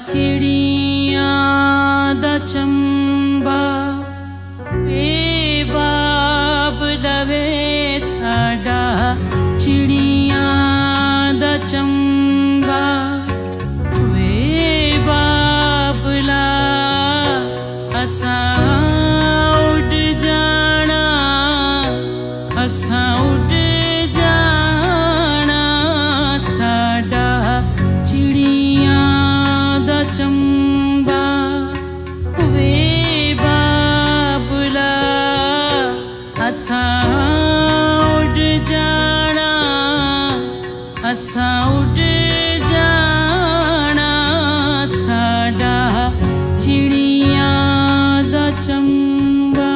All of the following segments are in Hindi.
चिड़िया दा चंबा ए बाब लवे साडा चिड़िया दा चंबा वे बाबला असा उड़ जाना असा उड़ जाना साडा चिड़िया दा चंबा वे बाबला असा उड़ जाना असा उड़ जाना साडा चिड़िया दा चंबा।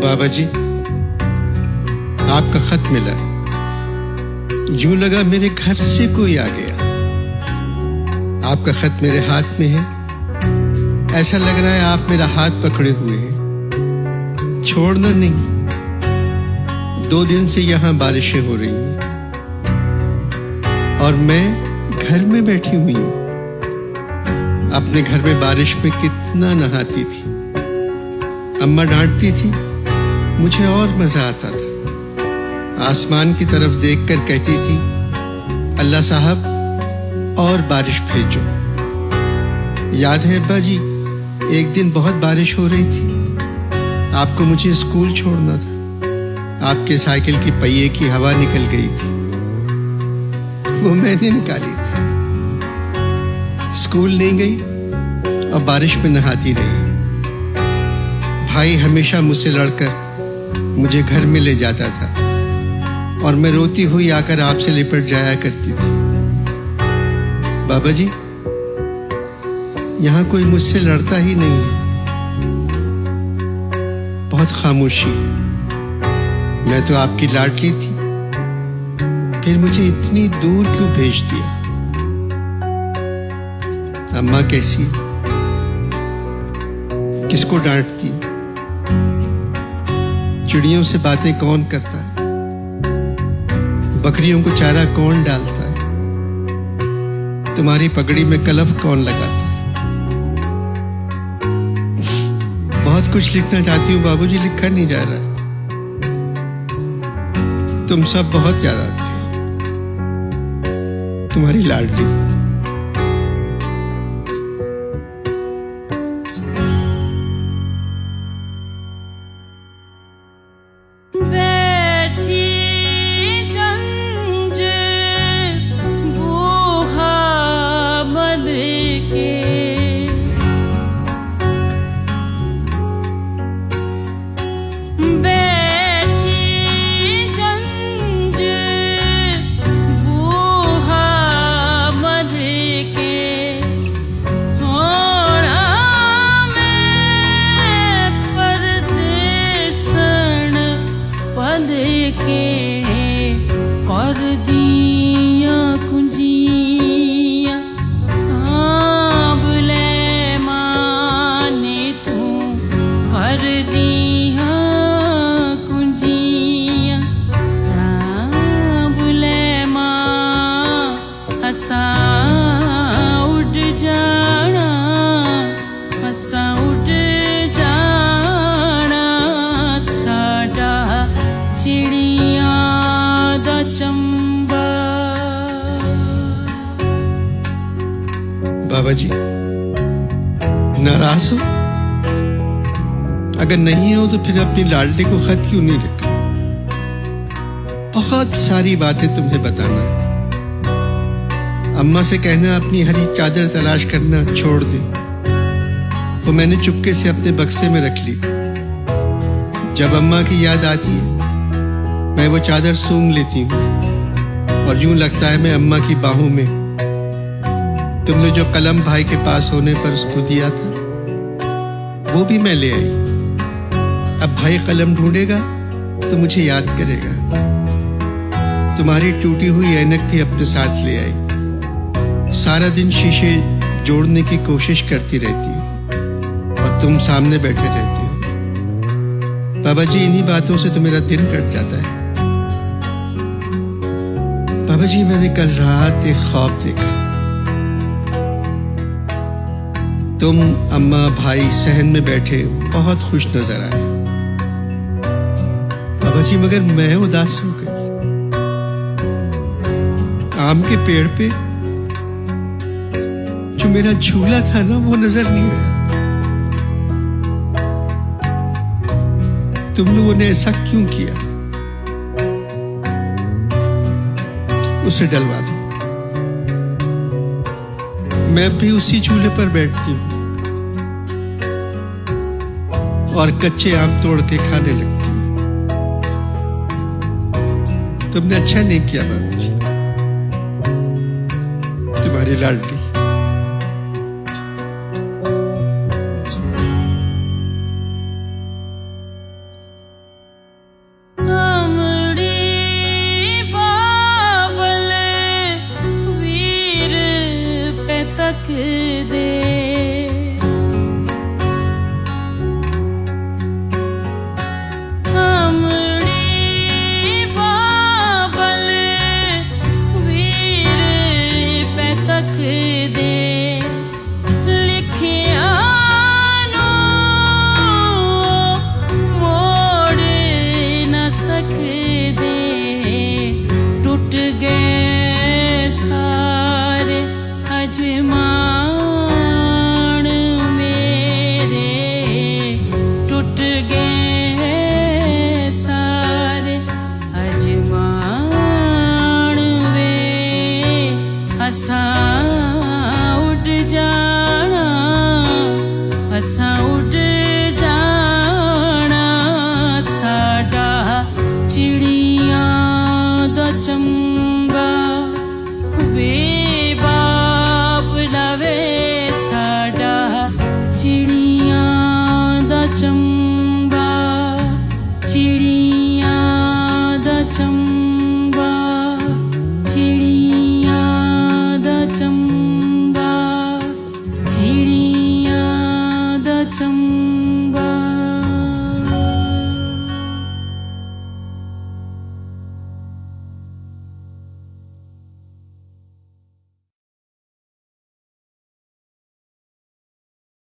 बाबा जी, आपका खत मिला। यूं लगा मेरे घर से कोई आ गया। आपका खत मेरे हाथ में है। ऐसा लग रहा है आप मेरा हाथ पकड़े हुए हैं, छोड़ना नहीं। 2 दिन से यहाँ बारिशें हो रही हैं और मैं घर में बैठी हुई हूँ। अपने घर में बारिश में कितना नहाती थी। अम्मा डांटती थी, मुझे और मजा आता था। आसमान की तरफ देखकर कहती थी, अल्लाह साहब और बारिश भेजो। याद है अब्बा जी, एक दिन बहुत बारिश हो रही थी। आपको मुझे स्कूल छोड़ना था। आपके साइकिल की पहिए की हवा निकल गई थी, वो मैंने निकाली थी। स्कूल नहीं गई और बारिश में नहाती रही। भाई हमेशा मुझसे लड़कर मुझे घर में ले जाता था और मैं रोती हुई आकर आपसे लिपट जाया करती थी। बाबा जी, यहाँ कोई मुझसे लड़ता ही नहीं है। बहुत खामोशी। मैं तो आपकी लाडली थी, फिर मुझे इतनी दूर क्यों भेज दिया? अम्मा कैसी, किसको डांटती है? चिड़ियों से बातें कौन करता है? बकरियों को चारा कौन डालता है? तुम्हारी पगड़ी में कलफ कौन लगाता है? बहुत कुछ लिखना चाहती हूँ बाबूजी, लिखा नहीं जा रहा। तुम सब बहुत याद आते हो। तुम्हारी लाडली। कर दिया कुंजिया सांभ ले माने तू कर दिया कुंजिया सांभ ले मां हसा उड़ जाना हसा उड़ जाना साडा चिड़िया दा चंबा। बाबा जी, नाराज हो? अगर नहीं हो तो फिर अपनी लाडली को खत क्यों नहीं लिखा? बहुत सारी बातें तुम्हें बताना है। अम्मा से कहना अपनी हरी चादर तलाश करना छोड़ दे। वो मैंने चुपके से अपने बक्से में रख ली। जब अम्मा की याद आती है मैं वो चादर सूंघ लेती हूँ और यूं लगता है मैं अम्मा की बाहों में। तुमने जो कलम भाई के पास होने पर उसको दिया था वो भी मैं ले आई। अब भाई कलम ढूंढेगा तो मुझे याद करेगा। तुम्हारी टूटी हुई ऐनक भी अपने साथ ले आई। सारा दिन शीशे जोड़ने की कोशिश करती रहती हूँ और तुम सामने बैठे रहती हो। बाबा जी, इन्हीं बातों से तो मेरा दिन कट जाता है। बाबा जी, मैंने कल रात एक ख्वाब देखा। तुम, अम्मा, भाई सहन में बैठे बहुत खुश नजर आए। बाबा जी, मगर मैं उदास हो गई। आम के पेड़ पे जो मेरा झूला था ना, वो नजर नहीं आया। तुम लोगों ने ऐसा क्यों किया? उसे डलवा दो। मैं भी उसी झूले पर बैठती हूँ और कच्चे आम तोड़ के खाने लगती हूँ। तुमने अच्छा नहीं किया बाबूजी। तुम्हारी लाडली।